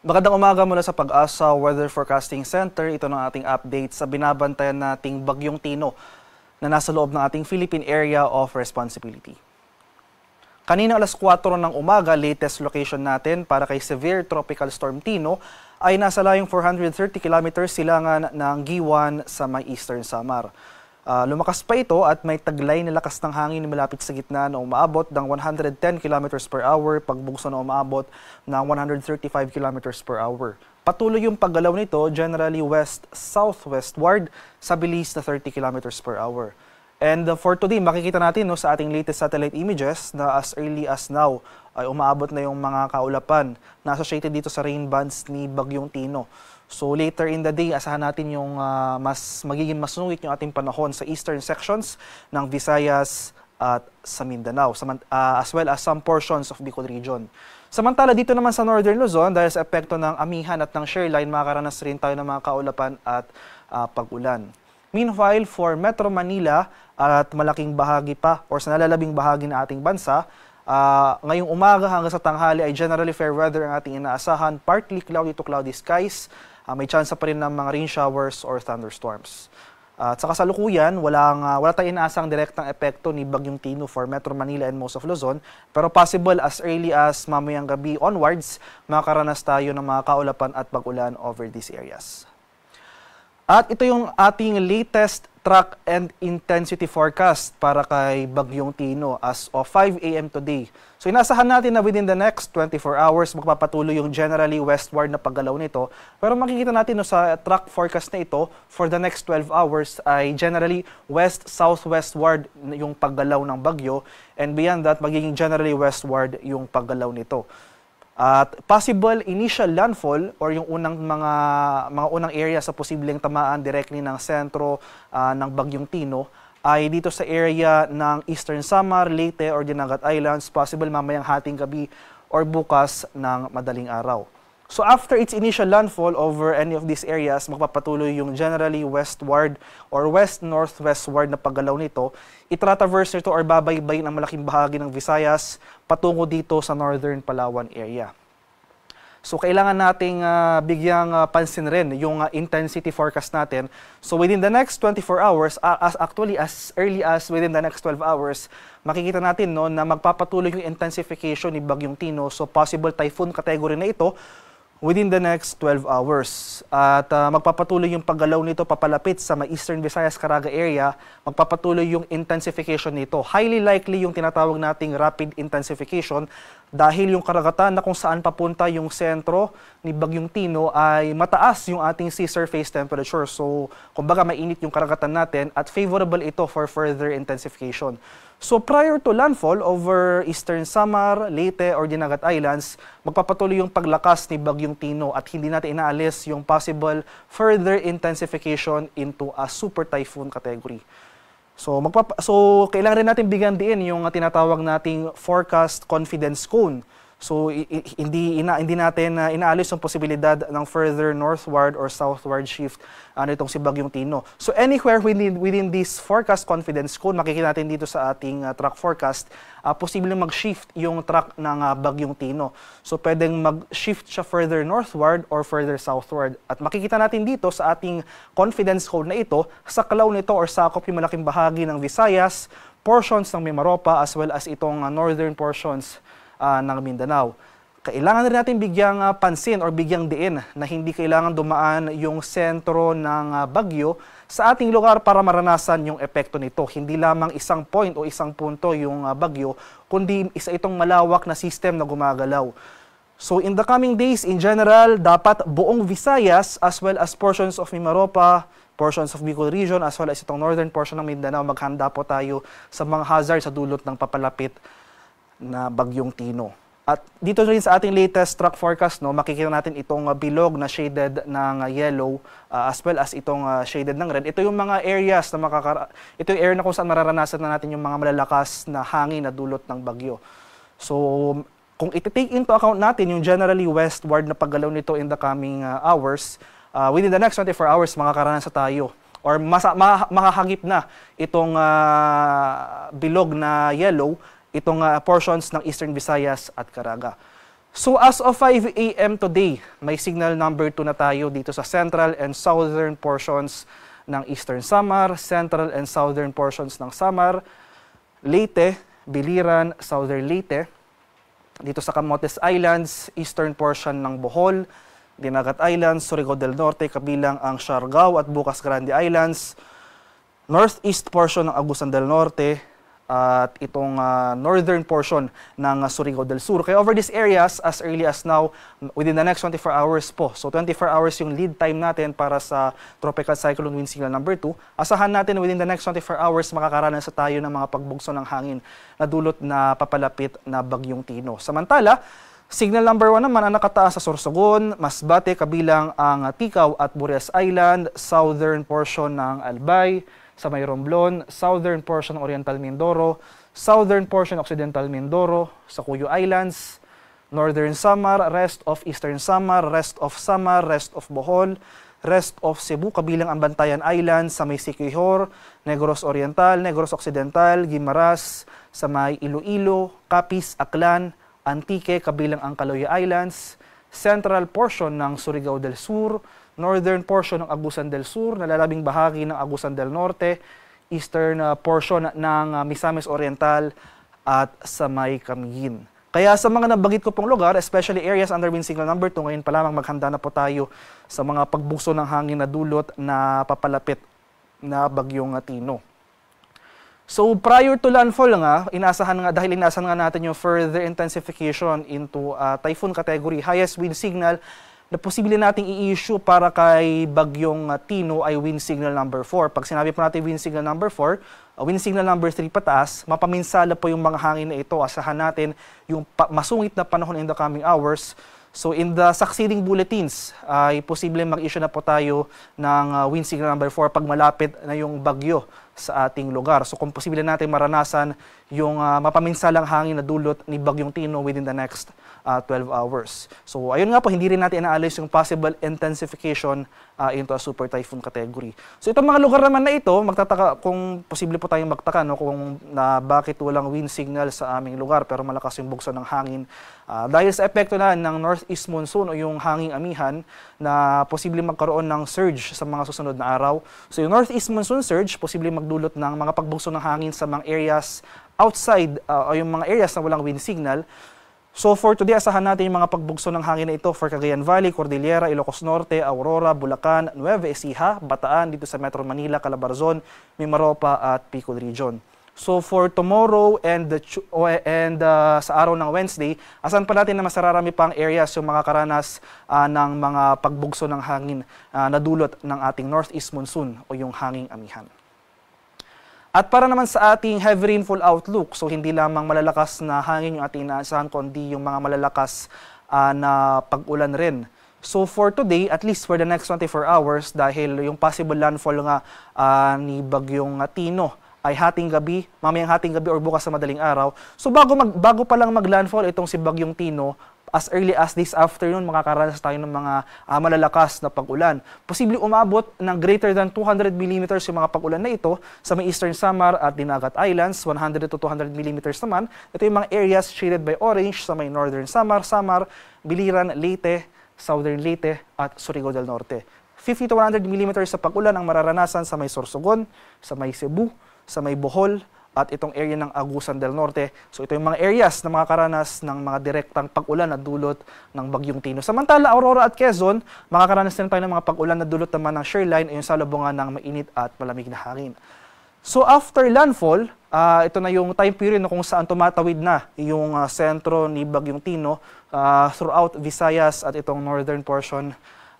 Magandang umaga mula sa Pag-asa Weather Forecasting Center. Ito ng ating update sa binabantayan nating Bagyong Tino na nasa loob ng ating Philippine Area of Responsibility. Kanina alas 4 ng umaga, latest location natin para kay Severe Tropical Storm Tino ay nasa layong 430 kilometers silangan ng Giwan sa may Eastern Samar. Lumakas pa ito at may taglay na lakas ng hangin malapit sa gitna na umaabot ng 110 km per hour, pagbugso na umaabot ng 135 km per hour. Patuloy yung paggalaw nito, generally west-southwestward sa bilis na 30 km per hour. And for today, makikita natin sa ating latest satellite images na as early as now ay umaabot na yung mga kaulapan na associated dito sa rain bands ni Bagyong Tino. So later in the day, asahan natin yung magiging masungit yung ating panahon sa eastern sections ng Visayas at sa Mindanao, as well as some portions of Bicol region. Samantala dito naman sa Northern Luzon, dahil sa epekto ng amihan at ng shoreline, makakaranas rin tayo ng mga kaulapan at pag-ulan. Meanwhile, for Metro Manila at malaking bahagi pa or sa nalalabing bahagi ng ating bansa, ngayong umaga hanggang sa tanghali ay generally fair weather ang ating inaasahan, partly cloudy to cloudy skies. May chance pa rin ng mga rain showers or thunderstorms. At sa kasalukuyan, wala tayong inaasang direktang epekto ni Bagyong Tino for Metro Manila and most of Luzon, pero possible as early as mamayang gabi onwards, makakaranas tayo ng mga kaulapan at pag-ulan over these areas. At ito yung ating latest track and intensity forecast para kay Bagyong Tino as of 5 a.m. today. So inasahan natin na within the next 24 hours magpapatuloy yung generally westward na paggalaw nito. Pero makikita natin sa track forecast na ito for the next 12 hours ay generally west-southwestward yung paggalaw ng bagyo, and beyond that magiging generally westward yung paggalaw nito. At possible initial landfall or yung mga unang area sa posibleng tamaan directly ng sentro ng Bagyong Tino ay dito sa area ng Eastern Samar, Leyte or Dinagat Islands, possible mamayang hating gabi or bukas ng madaling araw. So after its initial landfall over any of these areas, magpapatuloy yung generally westward or west-northwestward na paggalaw nito. Itratraverse nito or babaybay ng malaking bahagi ng Visayas patungo dito sa northern Palawan area. So kailangan nating bigyang pansin rin yung intensity forecast natin. So within the next 24 hours, as early as within the next 12 hours, makikita natin na magpapatuloy yung intensification ni Bagyong Tino. So possible typhoon category na ito within the next 12 hours. At magpapatuloy yung paggalaw nito papalapit sa Eastern Visayas, Caraga area, magpapatuloy yung intensification nito. Highly likely yung tinatawag nating rapid intensification dahil yung karagatan na kung saan papunta yung sentro ni Bagyong Tino ay mataas yung ating sea surface temperature. So, kumbaga mainit yung karagatan natin at favorable ito for further intensification. So prior to landfall over Eastern Samar, Leyte or Dinagat Islands, magpapatuloy yung paglakas ni Bagyong Tino at hindi natin inaalis yung possible further intensification into a super typhoon category. So kailangan rin natin bigyan din yung tinatawag nating forecast confidence cone. So hindi natin inaalis yung posibilidad ng further northward or southward shift itong si Bagyong Tino. So anywhere within this forecast confidence cone, makikita natin dito sa ating track forecast, posibleng mag-shift yung track ng Bagyong Tino. So pwedeng mag-shift siya further northward or further southward. At makikita natin dito sa ating confidence cone na ito, sa kalaw nito or sakop yung malaking bahagi ng Visayas, portions ng Mimaropa as well as itong northern portions ng Mindanao. Kailangan rin natin bigyang pansin or bigyang diin na hindi kailangan dumaan yung sentro ng bagyo sa ating lugar para maranasan yung epekto nito. Hindi lamang isang point o isang punto yung bagyo, kundi isa itong malawak na system na gumagalaw. So in the coming days, in general, dapat buong Visayas as well as portions of Mimaropa, portions of Bicol region as well as itong northern portion ng Mindanao, maghanda po tayo sa mga hazard sa dulot ng papalapit na Bagyong Tino. At dito rin sa ating latest track forecast, makikita natin itong bilog na shaded ng yellow as well as itong shaded ng red. Ito yung mga areas na ito yung area na kung saan mararanasan na natin yung mga malalakas na hangin na dulot ng bagyo. So kung iti-take into account natin yung generally westward na paggalaw nito in the coming hours, within the next 24 hours makakaranas tayo or makahagip na itong bilog na yellow, itong portions ng Eastern Visayas at Caraga. So as of 5 a.m. today, may signal number 2 na tayo dito sa central and southern portions ng Eastern Samar, central and southern portions ng Samar, Leyte, Biliran, southern Leyte, dito sa Camotes Islands, eastern portion ng Bohol, Dinagat Islands, Surigao del Norte, kabilang ang Siargao at Bukas Grande Islands, northeast portion ng Agusan del Norte, at itong northern portion ng Surigao del Sur. Kaya over these areas, as early as now, within the next 24 hours po. So 24 hours yung lead time natin para sa Tropical Cyclone Wind Signal number 2. Asahan natin within the next 24 hours, makakaranas tayo ng mga pagbugso ng hangin na dulot na papalapit na Bagyong Tino. Samantala, signal number 1 naman ang nakataas sa Sorsogon, Masbate, kabilang ang Tikaw at Burias Island, southern portion ng Albay, sa may Romblon, southern portion ng Oriental Mindoro, southern portion ng Occidental Mindoro, sa Cuyo Islands, northern Samar, rest of eastern Samar, rest of Samar, rest of Bohol, rest of Cebu, kabilang ang Bantayan Islands, sa may Siquijor, Negros Oriental, Negros Occidental, Guimaras, sa may Iloilo, Capiz, Aklan, Antique, kabilang ang Caloya Islands, central portion ng Surigao del Sur, northern portion ng Agusan del Sur, nalalabing bahagi ng Agusan del Norte, eastern portion ng Misamis Oriental at sa may Camiguin. Kaya sa mga nabanggit ko pong lugar, especially areas under wind signal number 2, ngayon pa lamang maghanda na po tayo sa mga pagbugso ng hangin na dulot na papalapit na Bagyong Tino. So prior to landfall dahil inaasahan nga natin yung further intensification into typhoon category, highest wind signal na posible nating i-issue para kay Bagyong Tino ay wind signal number 4. Pag sinabi po natin wind signal number 4, wind signal number 3 pataas, mapaminsala po yung mga hangin na ito. Asahan natin yung masungit na panahon in the coming hours. So in the succeeding bulletins, ay posible mag-issue na po tayo ng wind signal number 4 pag malapit na yung bagyo sa ating lugar. So kung posible natin maranasan yung mapaminsalang hangin na dulot ni Bagyong Tino within the next 12 hours. So ayun nga po, hindi rin natin inaalis yung possible intensification into a super typhoon category. So itong mga lugar naman na ito, magtataka kung posible po tayong magtaka kung bakit walang wind signal sa aming lugar pero malakas yung bugso ng hangin. Dahil sa epekto na ng northeast monsoon o yung hanging amihan na posible magkaroon ng surge sa mga susunod na araw. So yung northeast monsoon surge, posible magdulot ng mga pagbugso ng hangin sa mga areas outside o yung mga areas na walang wind signal. So for today, asahan natin yung mga pagbugso ng hangin na ito for Cagayan Valley, Cordillera, Ilocos Norte, Aurora, Bulacan, Nueva Ecija, Bataan, dito sa Metro Manila, Calabarzon, Mimaropa at Bicol Region. So for tomorrow and sa araw ng Wednesday, asahan pa natin na mas mararami pang areas yung makakaranas ng mga pagbugso ng hangin na dulot ng ating northeast monsoon o yung hanging amihan. At para naman sa ating heavy rainfall outlook, so hindi lamang malalakas na hangin yung ating inaasahan, kundi yung mga malalakas na pag-ulan rin. So for today, at least for the next 24 hours, dahil yung possible landfall ni Bagyong Tino ay mamayang hating gabi or bukas sa madaling araw. So bago pa lang mag-landfall itong si Bagyong Tino, as early as this afternoon, makakaranas tayo ng mga malalakas na pag-ulan. Posible umabot ng greater than 200 mm yung mga pag-ulan na ito sa may Eastern Samar at Dinagat Islands, 100 to 200 mm naman. Ito yung mga areas shaded by orange sa may Northern Samar, Biliran, Leyte, Southern Leyte at Surigao del Norte. 50 to 100 mm sa pag-ulan ang mararanasan sa may Sorsogon, sa may Cebu, sa may Bohol, at itong area ng Agusan del Norte. So ito yung mga areas na makakaranas ng mga direktang pag-ulan na dulot ng Bagyong Tino. Samantala, Aurora at Quezon, makakaranas din tayo ng mga pag-ulan na dulot naman ng shear line ay yung salubungan ng mainit at malamig na hangin. So after landfall, ito na yung time period kung saan tumatawid na yung sentro ni Bagyong Tino throughout Visayas at itong northern portion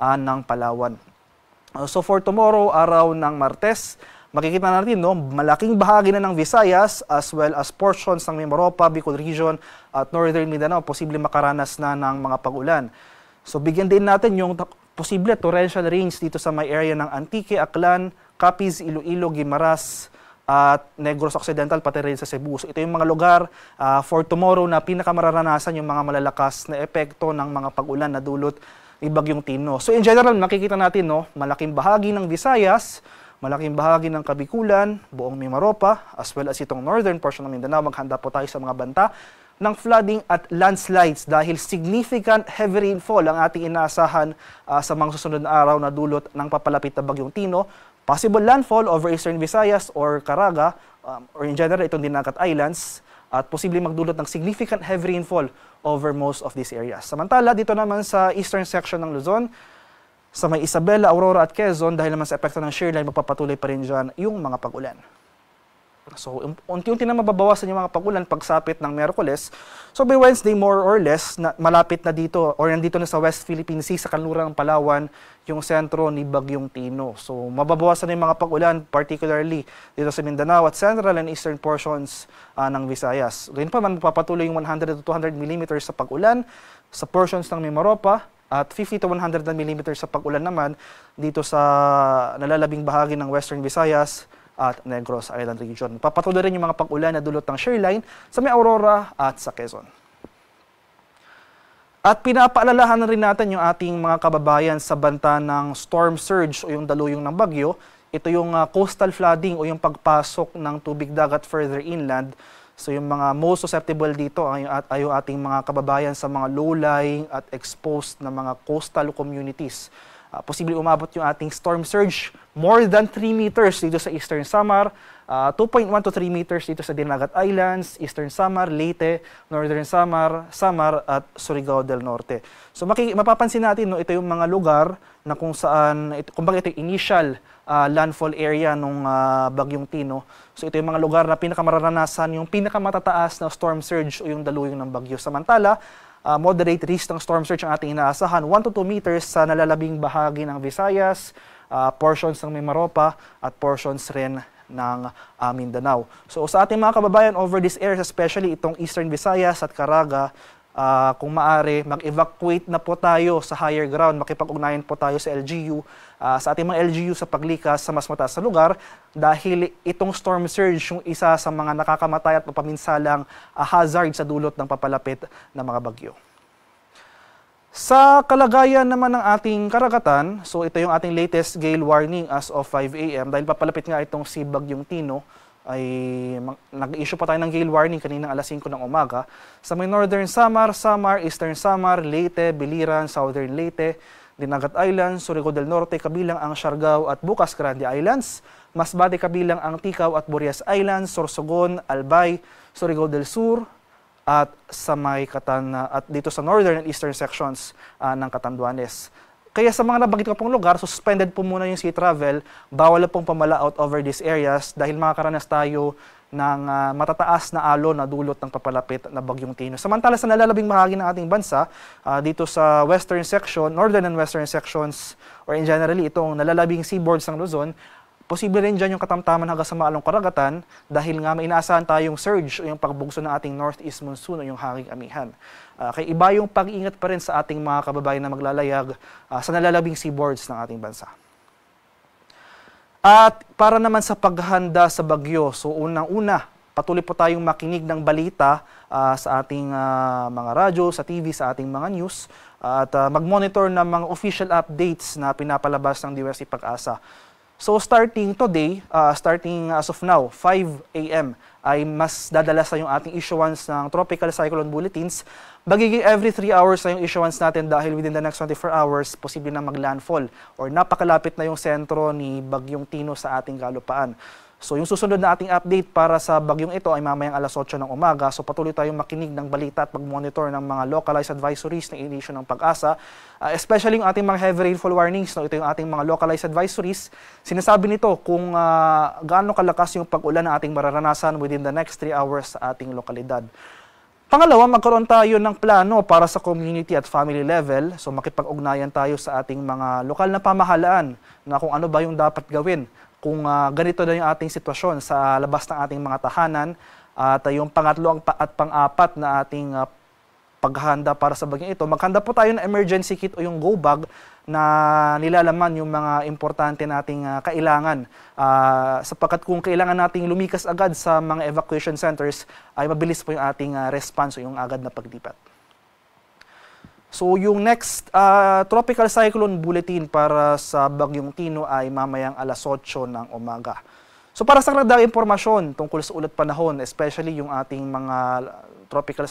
ng Palawan. So for tomorrow, araw ng Martes, makikita natin malaking bahagi na ng Visayas as well as portions ng Mimaropa, Bicol Region at Northern Mindanao posible makaranas na ng mga pag-ulan. So bigyan din natin yung posible torrential rains dito sa may area ng Antique, Aklan, Capiz, Iloilo, Guimaras at Negros Occidental pati rin sa Cebu. So ito yung mga lugar for tomorrow na pinakamararanasan yung mga malalakas na epekto ng mga pag-ulan na dulot ni Bagyong Tino. So in general, makikita natin malaking bahagi ng Visayas, malaking bahagi ng Kabikulan, buong Mimaropa, as well as itong northern portion ng Mindanao, maghanda po tayo sa mga banta. ng flooding at landslides dahil significant heavy rainfall ang ating inaasahan sa mga susunod na araw na dulot ng papalapit na bagyong Tino. Possible landfall over Eastern Visayas or Caraga or in general itong Dinagat Islands at posibleng magdulot ng significant heavy rainfall over most of these areas. Samantala, dito naman sa eastern section ng Luzon, sa may Isabela, Aurora at Quezon, dahil naman sa epekto ng shear line, magpapatuloy pa rin dyan yung mga pag-ulan. So, unti-unti na mababawasan yung mga pag-ulan pagsapit ng Miyerkules. So, by Wednesday, more or less, malapit na dito or nandito na sa West Philippine Sea, sa kanlurang Palawan, yung sentro ni Bagyong Tino. So, mababawasan na yung mga pag-ulan, particularly dito sa Mindanao at central and eastern portions ng Visayas. Ganyan pa man, magpapatuloy yung 100 to 200 mm sa pag-ulan sa portions ng Mimaropa at 50 to 100 mm sa pag-ulan naman dito sa nalalabing bahagi ng Western Visayas at Negros Island region. Papatuloy rin yung mga pag-ulan na dulot ng shear line sa may Aurora at sa Quezon. At pinapaalalahanan rin natin yung ating mga kababayan sa banta ng storm surge o yung daluyong ng bagyo. Ito yung coastal flooding o yung pagpasok ng tubig dagat further inland. So yung mga most susceptible dito ay yung ating mga kababayan sa mga low-lying at exposed na mga coastal communities. Posible umabot yung ating storm surge more than 3 meters dito sa Eastern Samar, 2.1 to 3 meters dito sa Dinagat Islands, Eastern Samar, Leyte, Northern Samar, Samar at Surigao del Norte. So mapapansin natin, no, ito yung mga lugar na kung saan, kumbaga ito yung initial landfall area ng Bagyong Tino. So ito yung mga lugar na pinakamararanasan yung pinakamatataas na storm surge o yung daluyong ng bagyo. Samantala, moderate risk ng storm surge ang ating inaasahan, 1 to 2 meters sa nalalabing bahagi ng Visayas, portions ng Mimaropa at portions rin ng Mindanao. So sa ating mga kababayan over these areas, especially itong Eastern Visayas at Caraga, kung maaari, mag-evacuate na po tayo sa higher ground, makipag-ugnayan po tayo sa LGU, sa ating mga LGU sa paglikas sa mas mataas na lugar dahil itong storm surge yung isa sa mga nakakamatay at mapaminsalang hazard sa dulot ng papalapit na mga bagyo. Sa kalagayan naman ng ating karagatan, so ito yung ating latest gale warning as of 5 a.m. dahil papalapit nga itong si Bagyong Tino, ay nag-issue pa tayo ng gale warning kaninang alas 5 ng umaga. Sa may Northern Samar, Eastern Samar, Leyte, Biliran, Southern Leyte, Dinagat Islands, Surigao del Norte kabilang ang Siargao at Bukas Grande Islands, Masbate kabilang ang Ticao at Burias Islands, Sorsogon, Albay, Surigao del Sur, at sa may at dito sa northern and eastern sections ng Catanduanes. Kaya sa mga nabanggit ko pong lugar, suspended po muna yung sea travel, bawal na pong pamalaot over these areas dahil makakaranas tayo ng matataas na alon na dulot ng papalapit na Bagyong Tino. Samantala sa nalalabing bahagi ng ating bansa, dito sa western section, northern and western sections, or in generally itong nalalabing seaboards ng Luzon, posible rin dyan yung katamtaman hanggang sa maalong karagatan dahil nga may inaasahan tayong surge o yung pagbugso ng ating northeast monsoon o yung hanging amihan. Kaya iba yung pag-ingat pa rin sa ating mga kababayan na maglalayag sa nalalabing seaboards ng ating bansa. At para naman sa paghahanda sa bagyo, so unang-una, patuloy po tayong makinig ng balita sa ating mga radyo, sa TV, sa ating mga news, at mag-monitor ng mga official updates na pinapalabas ng DOST Pag-asa. So starting today, starting as of now, 5 a.m., ay mas dadalasan yung ating issuance ng tropical cyclone bulletins. Magiging every 3 hours na yung issuance natin dahil within the next 24 hours, posible na maglandfall or napakalapit na yung sentro ni Bagyong Tino sa ating kalupaan. So yung susunod na ating update para sa bagyong ito ay mamayang alas 8 ng umaga. So patuloy tayong makinig ng balita at mag-monitor ng mga localized advisories na inisyu ng Pag-asa. Especially yung ating mga heavy rainfall warnings. No? Ito yung ating mga localized advisories. Sinasabi nito kung gaano kalakas yung pag-ulan na ating mararanasan within the next 3 hours sa ating lokalidad. Pangalawa, magkaroon tayo ng plano para sa community at family level. So makipag-ugnayan tayo sa ating mga lokal na pamahalaan na kung ano ba yung dapat gawin kung ganito na yung ating sitwasyon sa labas ng ating mga tahanan. At yung pangatlo at pang-apat na ating paghahanda para sa bagyong ito, maghanda po tayo ng emergency kit o yung go bag na nilalaman yung mga importante nating kailangan. Sapagkat kung kailangan nating lumikas agad sa mga evacuation centers, ay mabilis po yung ating response o yung agad na paglipat. So yung next tropical cyclone bulletin para sa Bagyong Tino ay mamayang alas 8 ng umaga. So para sa karagdagang impormasyon tungkol sa ulat panahon, especially yung ating mga tropical